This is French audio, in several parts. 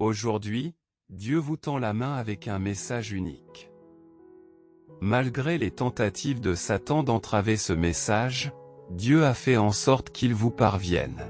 Aujourd'hui, Dieu vous tend la main avec un message unique. Malgré les tentatives de Satan d'entraver ce message, Dieu a fait en sorte qu'il vous parvienne.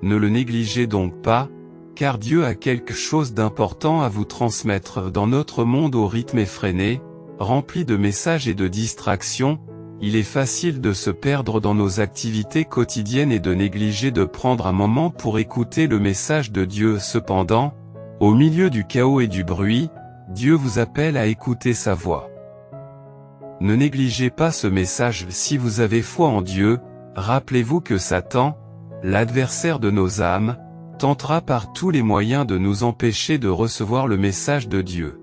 Ne le négligez donc pas, car Dieu a quelque chose d'important à vous transmettre dans notre monde au rythme effréné, rempli de messages et de distractions. Il est facile de se perdre dans nos activités quotidiennes et de négliger de prendre un moment pour écouter le message de Dieu. Cependant, au milieu du chaos et du bruit, Dieu vous appelle à écouter sa voix. Ne négligez pas ce message si vous avez foi en Dieu. Rappelez-vous que Satan, l'adversaire de nos âmes, tentera par tous les moyens de nous empêcher de recevoir le message de Dieu.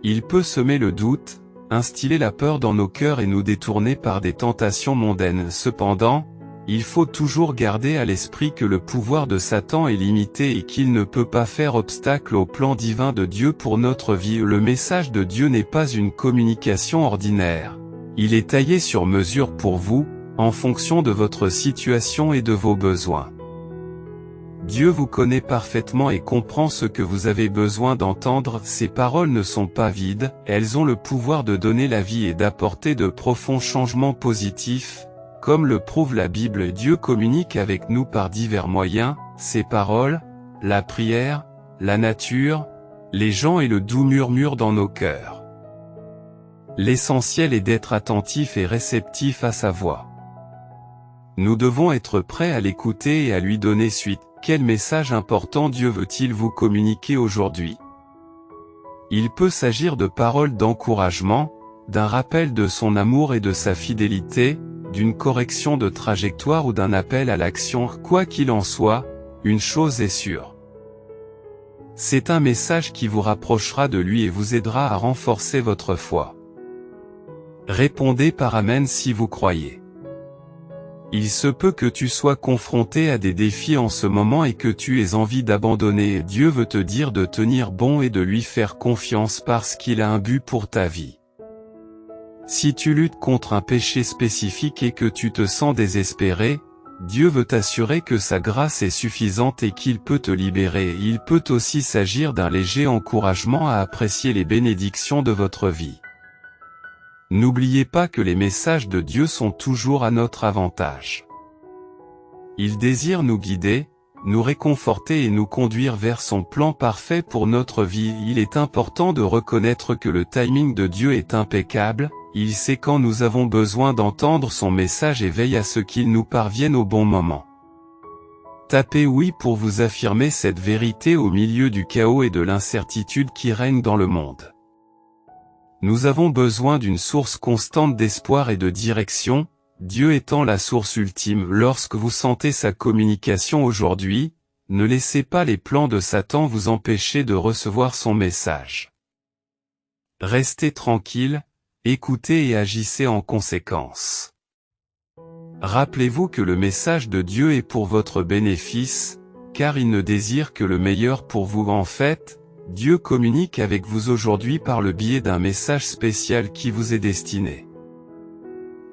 Il peut semer le doute, instiller la peur dans nos cœurs et nous détourner par des tentations mondaines. Cependant, il faut toujours garder à l'esprit que le pouvoir de Satan est limité et qu'il ne peut pas faire obstacle au plan divin de Dieu pour notre vie. Le message de Dieu n'est pas une communication ordinaire. Il est taillé sur mesure pour vous, en fonction de votre situation et de vos besoins. Dieu vous connaît parfaitement et comprend ce que vous avez besoin d'entendre. Ces paroles ne sont pas vides, elles ont le pouvoir de donner la vie et d'apporter de profonds changements positifs. Comme le prouve la Bible, Dieu communique avec nous par divers moyens, ses paroles, la prière, la nature, les gens et le doux murmure dans nos cœurs. L'essentiel est d'être attentif et réceptif à sa voix. Nous devons être prêts à l'écouter et à lui donner suite. Quel message important Dieu veut-il vous communiquer aujourd'hui? Il peut s'agir de paroles d'encouragement, d'un rappel de son amour et de sa fidélité, d'une correction de trajectoire ou d'un appel à l'action. Quoi qu'il en soit, une chose est sûre. C'est un message qui vous rapprochera de lui et vous aidera à renforcer votre foi. Répondez par Amen si vous croyez. Il se peut que tu sois confronté à des défis en ce moment et que tu aies envie d'abandonner. Dieu veut te dire de tenir bon et de lui faire confiance parce qu'il a un but pour ta vie. Si tu luttes contre un péché spécifique et que tu te sens désespéré, Dieu veut t'assurer que sa grâce est suffisante et qu'il peut te libérer. Il peut aussi s'agir d'un léger encouragement à apprécier les bénédictions de votre vie. N'oubliez pas que les messages de Dieu sont toujours à notre avantage. Il désire nous guider, nous réconforter et nous conduire vers son plan parfait pour notre vie. Il est important de reconnaître que le timing de Dieu est impeccable, il sait quand nous avons besoin d'entendre son message et veille à ce qu'il nous parvienne au bon moment. Tapez oui pour vous affirmer cette vérité au milieu du chaos et de l'incertitude qui règne dans le monde. Nous avons besoin d'une source constante d'espoir et de direction, Dieu étant la source ultime. Lorsque vous sentez sa communication aujourd'hui, ne laissez pas les plans de Satan vous empêcher de recevoir son message. Restez tranquille, écoutez et agissez en conséquence. Rappelez-vous que le message de Dieu est pour votre bénéfice, car il ne désire que le meilleur pour vous. En fait, Dieu communique avec vous aujourd'hui par le biais d'un message spécial qui vous est destiné.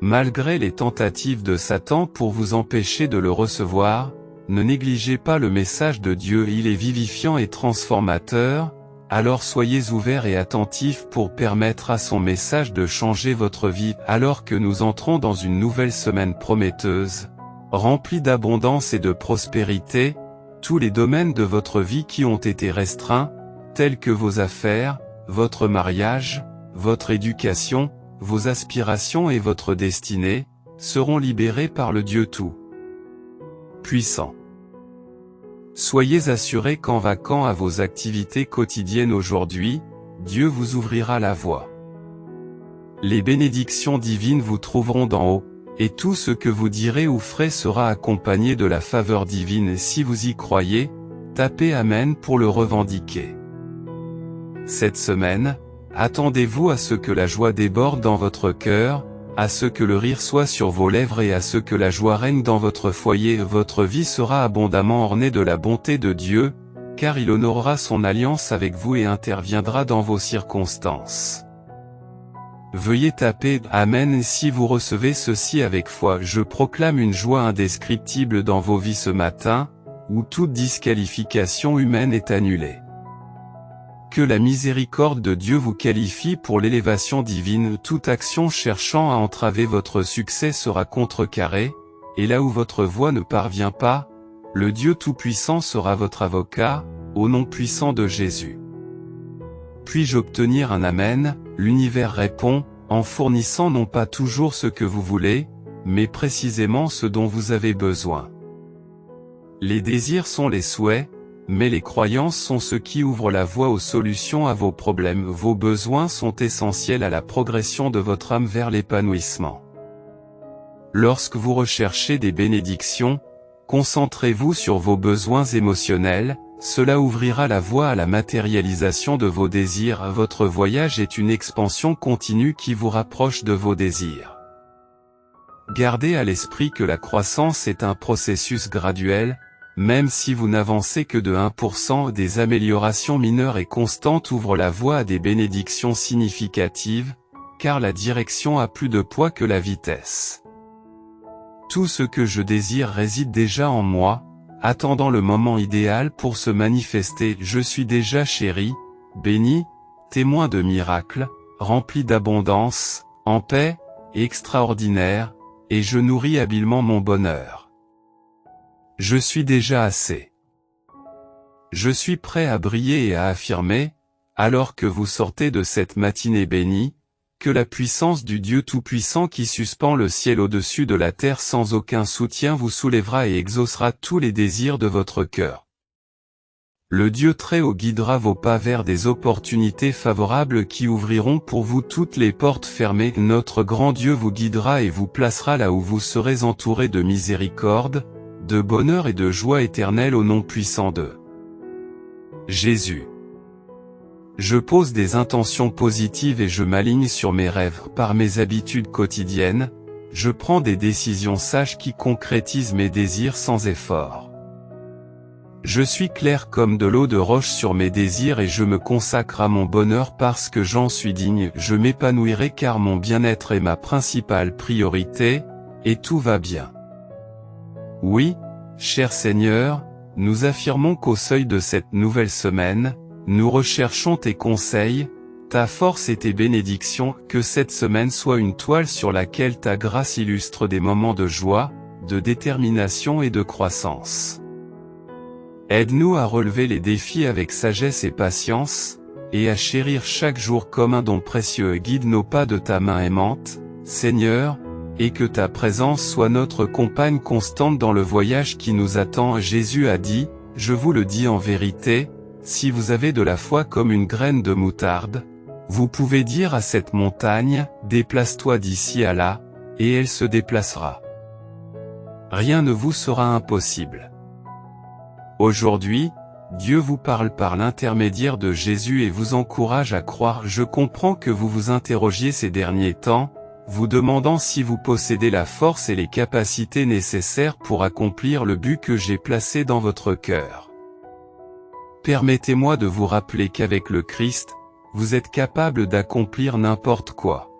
Malgré les tentatives de Satan pour vous empêcher de le recevoir, ne négligez pas le message de Dieu. Il est vivifiant et transformateur, alors soyez ouverts et attentifs pour permettre à son message de changer votre vie. Alors que nous entrons dans une nouvelle semaine prometteuse, remplie d'abondance et de prospérité, tous les domaines de votre vie qui ont été restreints, tels que vos affaires, votre mariage, votre éducation, vos aspirations et votre destinée, seront libérés par le Dieu Tout-Puissant. Soyez assurés qu'en vaquant à vos activités quotidiennes aujourd'hui, Dieu vous ouvrira la voie. Les bénédictions divines vous trouveront d'en haut, et tout ce que vous direz ou ferez sera accompagné de la faveur divine. Si vous y croyez, tapez Amen pour le revendiquer. Cette semaine, attendez-vous à ce que la joie déborde dans votre cœur, à ce que le rire soit sur vos lèvres et à ce que la joie règne dans votre foyer. Votre vie sera abondamment ornée de la bonté de Dieu, car il honorera son alliance avec vous et interviendra dans vos circonstances. Veuillez taper Amen si vous recevez ceci avec foi. Je proclame une joie indescriptible dans vos vies ce matin, où toute disqualification humaine est annulée. Que la miséricorde de Dieu vous qualifie pour l'élévation divine. Toute action cherchant à entraver votre succès sera contrecarrée, et là où votre voie ne parvient pas, le Dieu Tout-Puissant sera votre avocat, au nom puissant de Jésus. Puis-je obtenir un Amen? L'univers répond, en fournissant non pas toujours ce que vous voulez, mais précisément ce dont vous avez besoin. Les désirs sont les souhaits, mais les croyances sont ce qui ouvre la voie aux solutions à vos problèmes. Vos besoins sont essentiels à la progression de votre âme vers l'épanouissement. Lorsque vous recherchez des bénédictions, concentrez-vous sur vos besoins émotionnels, cela ouvrira la voie à la matérialisation de vos désirs. Votre voyage est une expansion continue qui vous rapproche de vos désirs. Gardez à l'esprit que la croissance est un processus graduel. Même si vous n'avancez que de 1%, des améliorations mineures et constantes ouvrent la voie à des bénédictions significatives, car la direction a plus de poids que la vitesse. Tout ce que je désire réside déjà en moi, attendant le moment idéal pour se manifester. Je suis déjà chéri, béni, témoin de miracles, rempli d'abondance, en paix, extraordinaire, et je nourris habilement mon bonheur. Je suis déjà assez. Je suis prêt à briller et à affirmer, alors que vous sortez de cette matinée bénie, que la puissance du Dieu Tout-Puissant qui suspend le ciel au-dessus de la terre sans aucun soutien vous soulèvera et exaucera tous les désirs de votre cœur. Le Dieu Très-Haut guidera vos pas vers des opportunités favorables qui ouvriront pour vous toutes les portes fermées. Notre grand Dieu vous guidera et vous placera là où vous serez entouré de miséricorde, de bonheur et de joie éternelle au nom puissant de Jésus. Je pose des intentions positives et je m'aligne sur mes rêves. Par mes habitudes quotidiennes, je prends des décisions sages qui concrétisent mes désirs sans effort. Je suis clair comme de l'eau de roche sur mes désirs et je me consacre à mon bonheur parce que j'en suis digne. Je m'épanouirai car mon bien-être est ma principale priorité, et tout va bien. Oui, cher Seigneur, nous affirmons qu'au seuil de cette nouvelle semaine, nous recherchons tes conseils, ta force et tes bénédictions. Que cette semaine soit une toile sur laquelle ta grâce illustre des moments de joie, de détermination et de croissance. Aide-nous à relever les défis avec sagesse et patience, et à chérir chaque jour comme un don précieux. Guide nos pas de ta main aimante, Seigneur, et que ta présence soit notre compagne constante dans le voyage qui nous attend. Jésus a dit, je vous le dis en vérité, si vous avez de la foi comme une graine de moutarde, vous pouvez dire à cette montagne, déplace-toi d'ici à là, et elle se déplacera. Rien ne vous sera impossible. Aujourd'hui, Dieu vous parle par l'intermédiaire de Jésus et vous encourage à croire. Je comprends que vous vous interrogiez ces derniers temps, vous demandant si vous possédez la force et les capacités nécessaires pour accomplir le but que j'ai placé dans votre cœur. Permettez-moi de vous rappeler qu'avec le Christ, vous êtes capable d'accomplir n'importe quoi.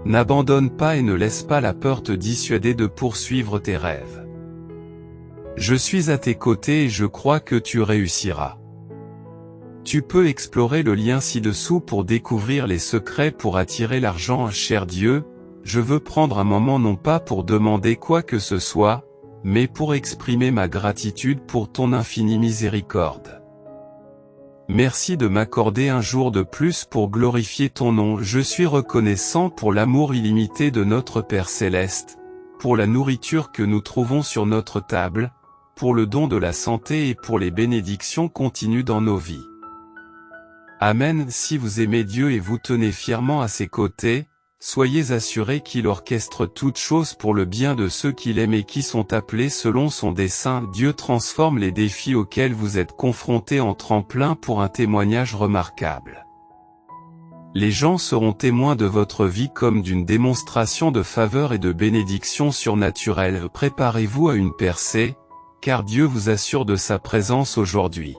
N'abandonne pas et ne laisse pas la peur te dissuader de poursuivre tes rêves. Je suis à tes côtés et je crois que tu réussiras. Tu peux explorer le lien ci-dessous pour découvrir les secrets pour attirer l'argent. Cher Dieu, je veux prendre un moment non pas pour demander quoi que ce soit, mais pour exprimer ma gratitude pour ton infinie miséricorde. Merci de m'accorder un jour de plus pour glorifier ton nom. Je suis reconnaissant pour l'amour illimité de notre Père Céleste, pour la nourriture que nous trouvons sur notre table, pour le don de la santé et pour les bénédictions continues dans nos vies. Amen. Si vous aimez Dieu et vous tenez fièrement à ses côtés, soyez assurés qu'il orchestre toutes choses pour le bien de ceux qu'il aime et qui sont appelés selon son dessein. Dieu transforme les défis auxquels vous êtes confrontés en tremplin pour un témoignage remarquable. Les gens seront témoins de votre vie comme d'une démonstration de faveur et de bénédiction surnaturelle. Préparez-vous à une percée, car Dieu vous assure de sa présence aujourd'hui.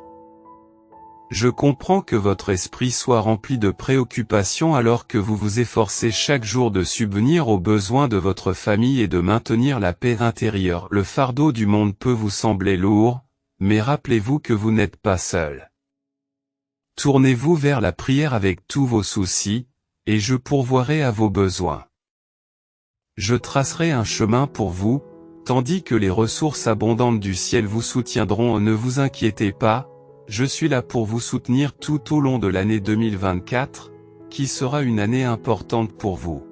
Je comprends que votre esprit soit rempli de préoccupations alors que vous vous efforcez chaque jour de subvenir aux besoins de votre famille et de maintenir la paix intérieure. Le fardeau du monde peut vous sembler lourd, mais rappelez-vous que vous n'êtes pas seul. Tournez-vous vers la prière avec tous vos soucis, et je pourvoirai à vos besoins. Je tracerai un chemin pour vous, tandis que les ressources abondantes du ciel vous soutiendront. Ne vous inquiétez pas, je suis là pour vous soutenir tout au long de l'année 2024, qui sera une année importante pour vous.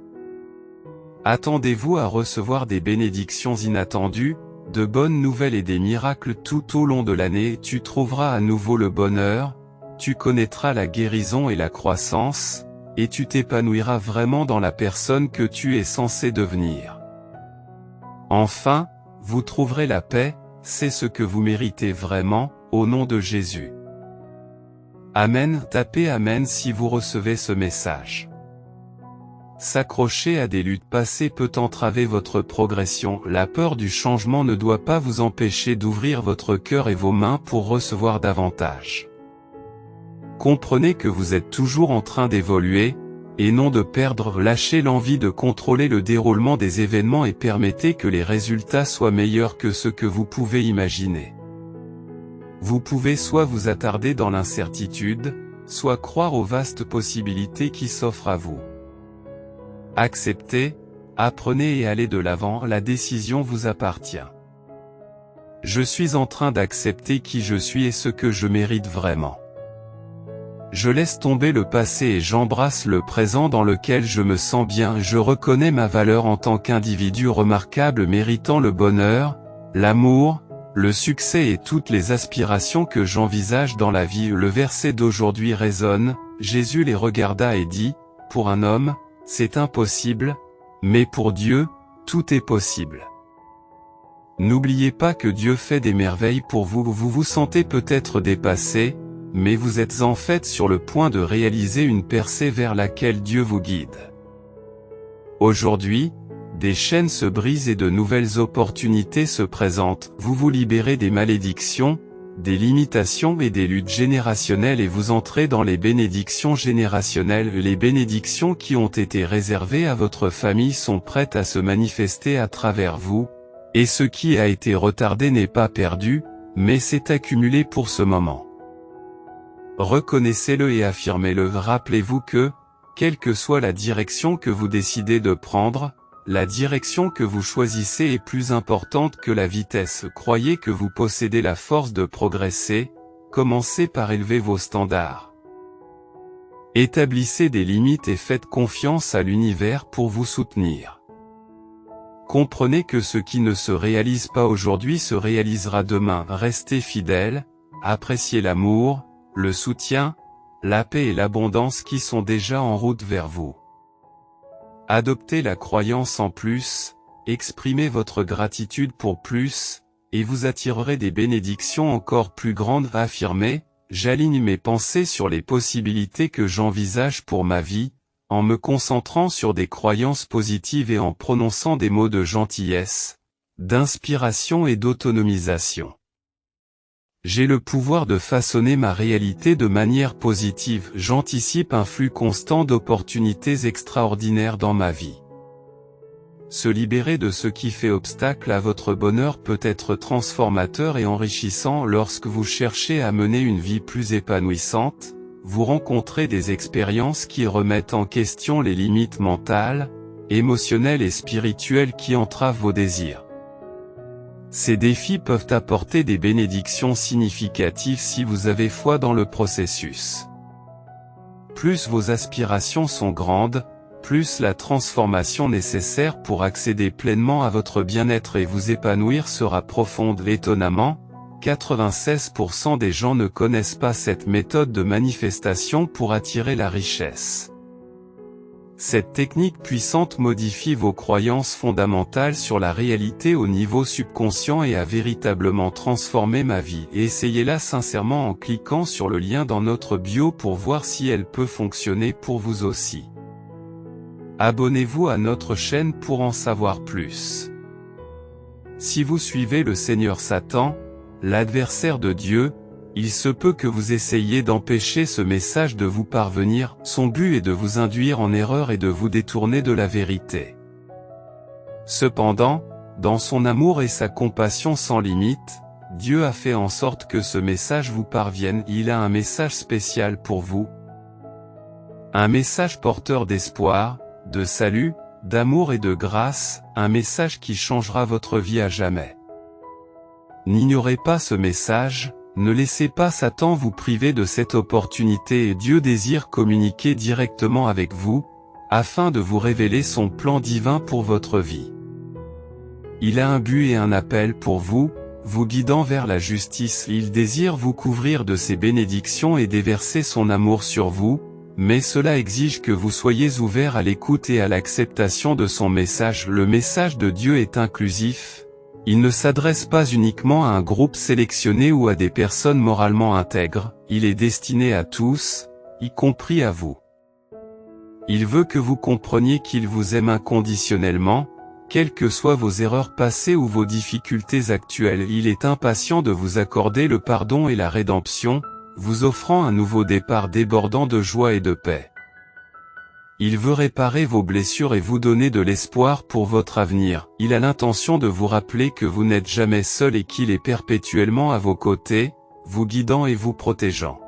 Attendez-vous à recevoir des bénédictions inattendues, de bonnes nouvelles et des miracles tout au long de l'année. Tu trouveras à nouveau le bonheur, tu connaîtras la guérison et la croissance, et tu t'épanouiras vraiment dans la personne que tu es censé devenir. Enfin, vous trouverez la paix, c'est ce que vous méritez vraiment, au nom de Jésus. Amen. Tapez Amen si vous recevez ce message. S'accrocher à des luttes passées peut entraver votre progression. La peur du changement ne doit pas vous empêcher d'ouvrir votre cœur et vos mains pour recevoir davantage. Comprenez que vous êtes toujours en train d'évoluer, et non de perdre. Lâchez l'envie de contrôler le déroulement des événements et permettez que les résultats soient meilleurs que ce que vous pouvez imaginer. Vous pouvez soit vous attarder dans l'incertitude, soit croire aux vastes possibilités qui s'offrent à vous. Acceptez, apprenez et allez de l'avant. La décision vous appartient. Je suis en train d'accepter qui je suis et ce que je mérite vraiment. Je laisse tomber le passé et j'embrasse le présent dans lequel je me sens bien. Je reconnais ma valeur en tant qu'individu remarquable méritant le bonheur, l'amour, le succès et toutes les aspirations que j'envisage dans la vie. Le verset d'aujourd'hui résonne, Jésus les regarda et dit, « Pour un homme, c'est impossible, mais pour Dieu, tout est possible. » N'oubliez pas que Dieu fait des merveilles pour vous. Vous vous sentez peut-être dépassé, mais vous êtes en fait sur le point de réaliser une percée vers laquelle Dieu vous guide. Aujourd'hui, des chaînes se brisent et de nouvelles opportunités se présentent. Vous vous libérez des malédictions, des limitations et des luttes générationnelles et vous entrez dans les bénédictions générationnelles. Les bénédictions qui ont été réservées à votre famille sont prêtes à se manifester à travers vous, et ce qui a été retardé n'est pas perdu, mais s'est accumulé pour ce moment. Reconnaissez-le et affirmez-le. Rappelez-vous que, quelle que soit la direction que vous décidez de prendre, la direction que vous choisissez est plus importante que la vitesse. Croyez que vous possédez la force de progresser, commencez par élever vos standards. Établissez des limites et faites confiance à l'univers pour vous soutenir. Comprenez que ce qui ne se réalise pas aujourd'hui se réalisera demain. Restez fidèle, appréciez l'amour, le soutien, la paix et l'abondance qui sont déjà en route vers vous. Adoptez la croyance en plus, exprimez votre gratitude pour plus, et vous attirerez des bénédictions encore plus grandes. Affirmez, j'aligne mes pensées sur les possibilités que j'envisage pour ma vie, en me concentrant sur des croyances positives et en prononçant des mots de gentillesse, d'inspiration et d'autonomisation. J'ai le pouvoir de façonner ma réalité de manière positive. J'anticipe un flux constant d'opportunités extraordinaires dans ma vie. Se libérer de ce qui fait obstacle à votre bonheur peut être transformateur et enrichissant. Lorsque vous cherchez à mener une vie plus épanouissante, vous rencontrez des expériences qui remettent en question les limites mentales, émotionnelles et spirituelles qui entravent vos désirs. Ces défis peuvent apporter des bénédictions significatives si vous avez foi dans le processus. Plus vos aspirations sont grandes, plus la transformation nécessaire pour accéder pleinement à votre bien-être et vous épanouir sera profonde. Étonnamment, 96% des gens ne connaissent pas cette méthode de manifestation pour attirer la richesse. Cette technique puissante modifie vos croyances fondamentales sur la réalité au niveau subconscient et a véritablement transformé ma vie. Essayez-la sincèrement en cliquant sur le lien dans notre bio pour voir si elle peut fonctionner pour vous aussi. Abonnez-vous à notre chaîne pour en savoir plus. Si vous suivez le Seigneur Satan, l'adversaire de Dieu, Il se peut que vous essayiez d'empêcher ce message de vous parvenir, son but est de vous induire en erreur et de vous détourner de la vérité. Cependant, dans son amour et sa compassion sans limite, Dieu a fait en sorte que ce message vous parvienne. Il a un message spécial pour vous. Un message porteur d'espoir, de salut, d'amour et de grâce, un message qui changera votre vie à jamais. N'ignorez pas ce message, ne laissez pas Satan vous priver de cette opportunité et Dieu désire communiquer directement avec vous, afin de vous révéler son plan divin pour votre vie. Il a un but et un appel pour vous, vous guidant vers la justice. Il désire vous couvrir de ses bénédictions et déverser son amour sur vous, mais cela exige que vous soyez ouverts à l'écoute et à l'acceptation de son message. Le message de Dieu est inclusif, il ne s'adresse pas uniquement à un groupe sélectionné ou à des personnes moralement intègres, il est destiné à tous, y compris à vous. Il veut que vous compreniez qu'il vous aime inconditionnellement, quelles que soient vos erreurs passées ou vos difficultés actuelles. Il est impatient de vous accorder le pardon et la rédemption, vous offrant un nouveau départ débordant de joie et de paix. Il veut réparer vos blessures et vous donner de l'espoir pour votre avenir. Il a l'intention de vous rappeler que vous n'êtes jamais seul et qu'il est perpétuellement à vos côtés, vous guidant et vous protégeant.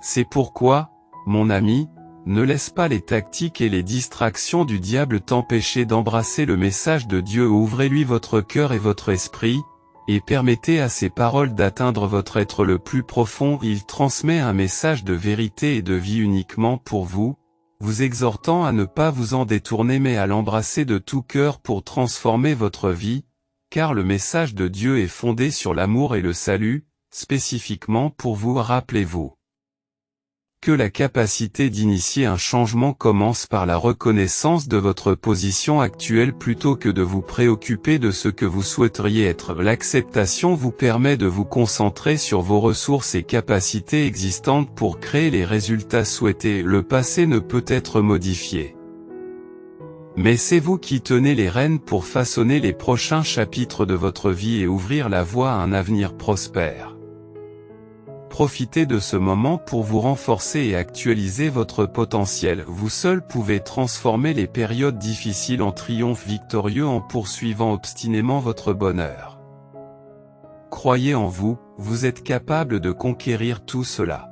C'est pourquoi, mon ami, ne laisse pas les tactiques et les distractions du diable t'empêcher d'embrasser le message de Dieu. Ouvrez-lui votre cœur et votre esprit, et permettez à ses paroles d'atteindre votre être le plus profond. Il transmet un message de vérité et de vie uniquement pour vous, vous exhortant à ne pas vous en détourner mais à l'embrasser de tout cœur pour transformer votre vie, car le message de Dieu est fondé sur l'amour et le salut, spécifiquement pour vous. Rappelez-vous que la capacité d'initier un changement commence par la reconnaissance de votre position actuelle plutôt que de vous préoccuper de ce que vous souhaiteriez être. L'acceptation vous permet de vous concentrer sur vos ressources et capacités existantes pour créer les résultats souhaités. Le passé ne peut être modifié, mais c'est vous qui tenez les rênes pour façonner les prochains chapitres de votre vie et ouvrir la voie à un avenir prospère. Profitez de ce moment pour vous renforcer et actualiser votre potentiel. Vous seul pouvez transformer les périodes difficiles en triomphe victorieux en poursuivant obstinément votre bonheur. Croyez en vous, vous êtes capable de conquérir tout cela.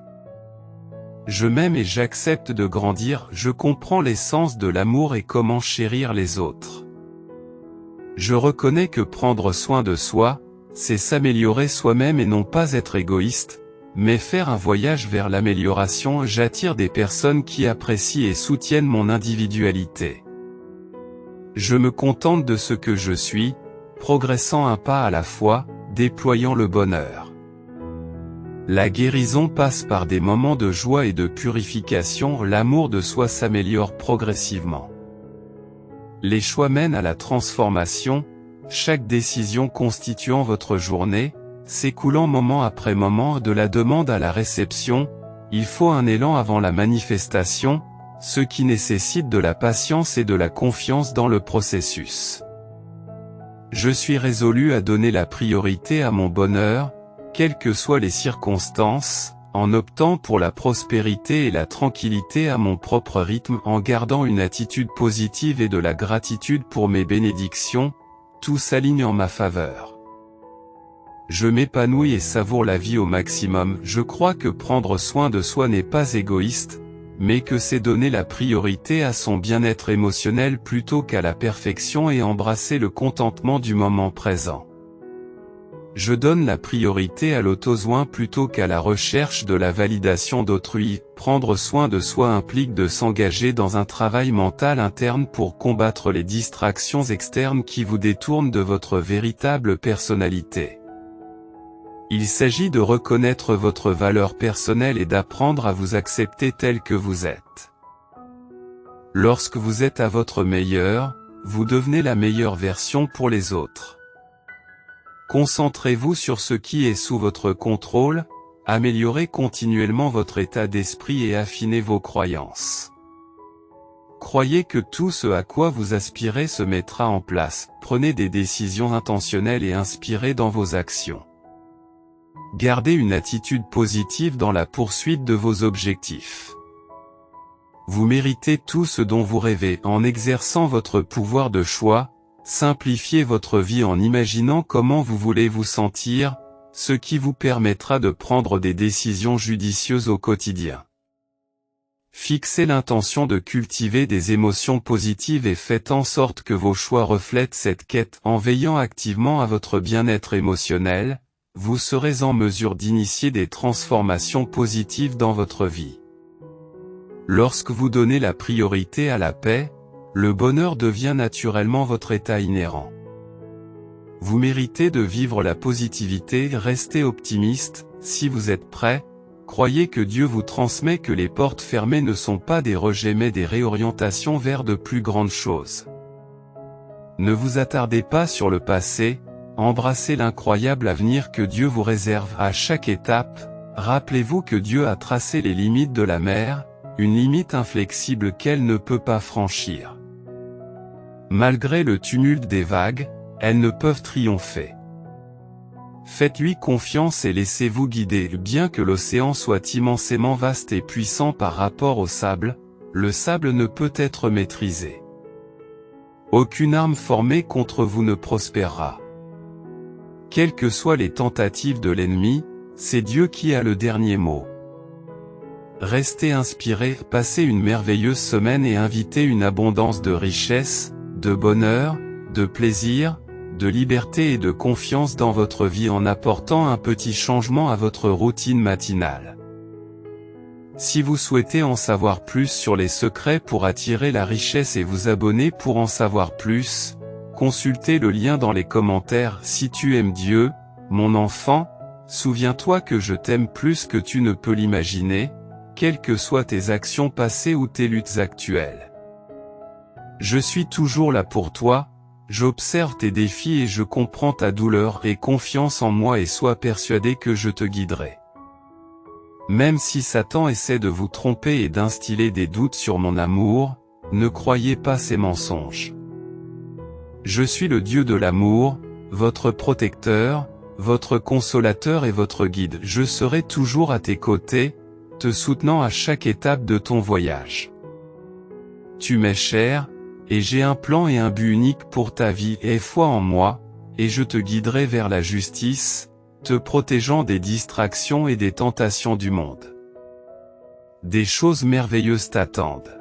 Je m'aime et j'accepte de grandir, je comprends l'essence de l'amour et comment chérir les autres. Je reconnais que prendre soin de soi, c'est s'améliorer soi-même et non pas être égoïste, mais faire un voyage vers l'amélioration. J'attire des personnes qui apprécient et soutiennent mon individualité. Je me contente de ce que je suis, progressant un pas à la fois, déployant le bonheur. La guérison passe par des moments de joie et de purification. L'amour de soi s'améliore progressivement. Les choix mènent à la transformation, chaque décision constituant votre journée, s'écoulant moment après moment de la demande à la réception, il faut un élan avant la manifestation, ce qui nécessite de la patience et de la confiance dans le processus. Je suis résolu à donner la priorité à mon bonheur, quelles que soient les circonstances, en optant pour la prospérité et la tranquillité à mon propre rythme, en gardant une attitude positive et de la gratitude pour mes bénédictions, tout s'aligne en ma faveur. Je m'épanouis et savoure la vie au maximum. Je crois que prendre soin de soi n'est pas égoïste, mais que c'est donner la priorité à son bien-être émotionnel plutôt qu'à la perfection et embrasser le contentement du moment présent. Je donne la priorité à l'auto-soin plutôt qu'à la recherche de la validation d'autrui. Prendre soin de soi implique de s'engager dans un travail mental interne pour combattre les distractions externes qui vous détournent de votre véritable personnalité. Il s'agit de reconnaître votre valeur personnelle et d'apprendre à vous accepter tel que vous êtes. Lorsque vous êtes à votre meilleur, vous devenez la meilleure version pour les autres. Concentrez-vous sur ce qui est sous votre contrôle, améliorez continuellement votre état d'esprit et affinez vos croyances. Croyez que tout ce à quoi vous aspirez se mettra en place, prenez des décisions intentionnelles et inspirées dans vos actions. gardez une attitude positive dans la poursuite de vos objectifs. Vous méritez tout ce dont vous rêvez en exerçant votre pouvoir de choix, simplifiez votre vie en imaginant comment vous voulez vous sentir, ce qui vous permettra de prendre des décisions judicieuses au quotidien. Fixez l'intention de cultiver des émotions positives et faites en sorte que vos choix reflètent cette quête en veillant activement à votre bien-être émotionnel, vous serez en mesure d'initier des transformations positives dans votre vie. Lorsque vous donnez la priorité à la paix, le bonheur devient naturellement votre état inhérent. Vous méritez de vivre la positivité, restez optimiste, si vous êtes prêt, croyez que Dieu vous transmet que les portes fermées ne sont pas des rejets mais des réorientations vers de plus grandes choses. Ne vous attardez pas sur le passé, embrassez l'incroyable avenir que Dieu vous réserve à chaque étape, rappelez-vous que Dieu a tracé les limites de la mer, une limite inflexible qu'elle ne peut pas franchir. Malgré le tumulte des vagues, elles ne peuvent triompher. Faites-lui confiance et laissez-vous guider. Bien que l'océan soit immensément vaste et puissant par rapport au sable, le sable ne peut être maîtrisé. Aucune arme formée contre vous ne prospérera. Quelles que soient les tentatives de l'ennemi, c'est Dieu qui a le dernier mot. Restez inspirés, passez une merveilleuse semaine et invitez une abondance de richesse, de bonheur, de plaisir, de liberté et de confiance dans votre vie en apportant un petit changement à votre routine matinale. Si vous souhaitez en savoir plus sur les secrets pour attirer la richesse et vous abonner pour en savoir plus, consultez le lien dans les commentaires. Si tu aimes Dieu, mon enfant, souviens-toi que je t'aime plus que tu ne peux l'imaginer, quelles que soient tes actions passées ou tes luttes actuelles. Je suis toujours là pour toi, j'observe tes défis et je comprends ta douleur. Aie confiance en moi et sois persuadé que je te guiderai. Même si Satan essaie de vous tromper et d'instiller des doutes sur mon amour, ne croyez pas ces mensonges. Je suis le Dieu de l'amour, votre protecteur, votre consolateur et votre guide. Je serai toujours à tes côtés, te soutenant à chaque étape de ton voyage. Tu m'es cher, et j'ai un plan et un but unique pour ta vie. Aie foi en moi, et je te guiderai vers la justice, te protégeant des distractions et des tentations du monde. Des choses merveilleuses t'attendent.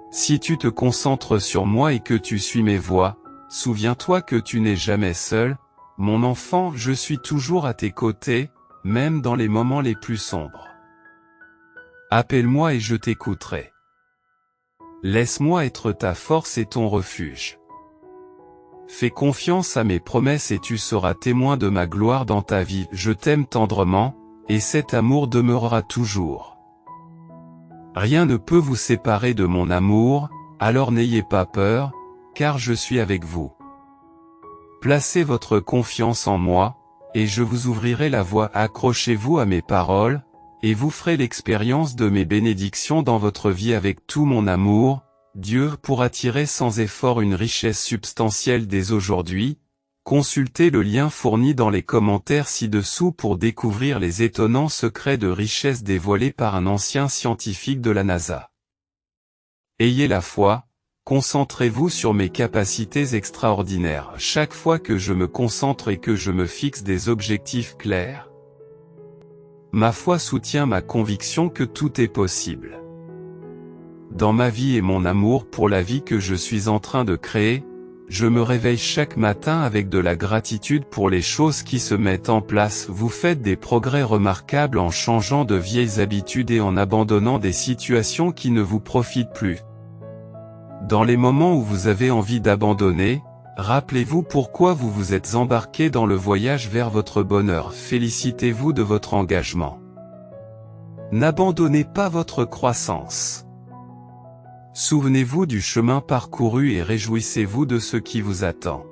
Si tu te concentres sur moi et que tu suis mes voies, souviens-toi que tu n'es jamais seul, mon enfant, je suis toujours à tes côtés, même dans les moments les plus sombres. Appelle-moi et je t'écouterai. Laisse-moi être ta force et ton refuge. Fais confiance à mes promesses et tu seras témoin de ma gloire dans ta vie. Je t'aime tendrement, et cet amour demeurera toujours. Rien ne peut vous séparer de mon amour, alors n'ayez pas peur, car je suis avec vous. Placez votre confiance en moi, et je vous ouvrirai la voie. Accrochez-vous à mes paroles, et vous ferez l'expérience de mes bénédictions dans votre vie avec tout mon amour, Dieu pour attirer sans effort une richesse substantielle dès aujourd'hui. Consultez le lien fourni dans les commentaires ci-dessous pour découvrir les étonnants secrets de richesse dévoilés par un ancien scientifique de la NASA. Ayez la foi, concentrez-vous sur mes capacités extraordinaires. Chaque fois que je me concentre et que je me fixe des objectifs clairs, ma foi soutient ma conviction que tout est possible. Dans ma vie et mon amour pour la vie que je suis en train de créer, je me réveille chaque matin avec de la gratitude pour les choses qui se mettent en place. Vous faites des progrès remarquables en changeant de vieilles habitudes et en abandonnant des situations qui ne vous profitent plus. Dans les moments où vous avez envie d'abandonner, rappelez-vous pourquoi vous vous êtes embarqué dans le voyage vers votre bonheur. Félicitez-vous de votre engagement. N'abandonnez pas votre croissance. Souvenez-vous du chemin parcouru et réjouissez-vous de ce qui vous attend.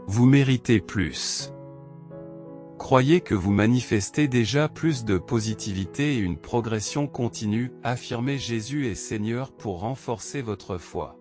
Vous méritez plus. Croyez que vous manifestez déjà plus de positivité et une progression continue. Affirmez Jésus est Seigneur pour renforcer votre foi.